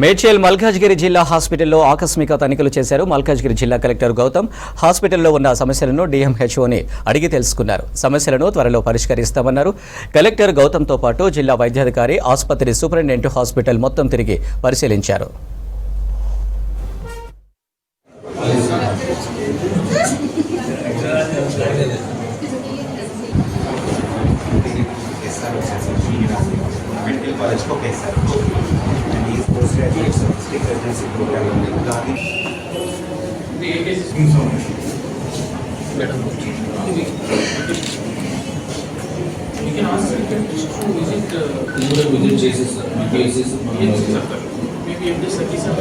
మేడ్చల్ మల్కాజ్గిరి జిల్లా హాస్పిటల్లో ఆకస్మిక తనిఖీలు చేశారు. మల్కాజ్గిరి జిల్లా కలెక్టర్ గౌతమ్ హాస్పిటల్లో ఉన్న సమస్యలను డీఎంహెచ్ఓని అడిగి తెలుసుకున్నారు. సమస్యలను త్వరలో పరిష్కరిస్తామన్నారు. కలెక్టర్ గౌతమ్తో పాటు జిల్లా వైద్యాధికారి, ఆసుపత్రి సూపరింటెండెంట్ హాస్పిటల్ మొత్తం తిరిగి పరిశీలించారు. मेडिकल कॉलेज को कैसा and he is postgraduate district residency program Madam, you can ask scientists to visit visit cases, cases. maybe every Saki sir.